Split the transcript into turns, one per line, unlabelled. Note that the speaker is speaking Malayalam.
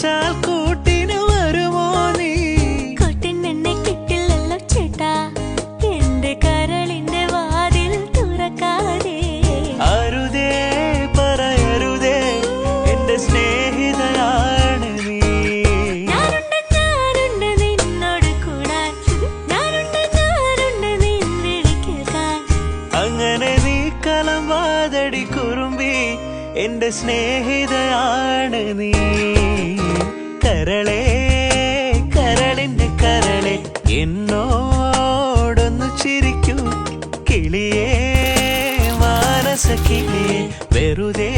വിളിച്ചാൽ കൂട്ടിന് വരുമോ നീ?
കൂട്ടിനെന്നെ കിട്ടില്ലല്ലോ ചേട്ടാ, എന്റെ കരളിന്റെ വാതിൽ തുറക്കാതെ.
അരുതേ പറയരുതേ, എന്റെ സ്നേഹിതയാണ് നീ.
ഞാനുണ്ട് നിന്നോട് കൂടാൻ, ഞാനുണ്ട് നിന്നെ കേൾക്കാൻ.
അങ്ങനെ നീ കലമ്പാതടി കുറുമ്പി, എന്റെ സ്നേഹിതയാണ് നീ. കരളേ കരളിന്റെ കരളെ, എന്നോടൊന്നു ചിരിക്കൂ കിളിയേ, മാനസ കിളിയേ, വെറുതെ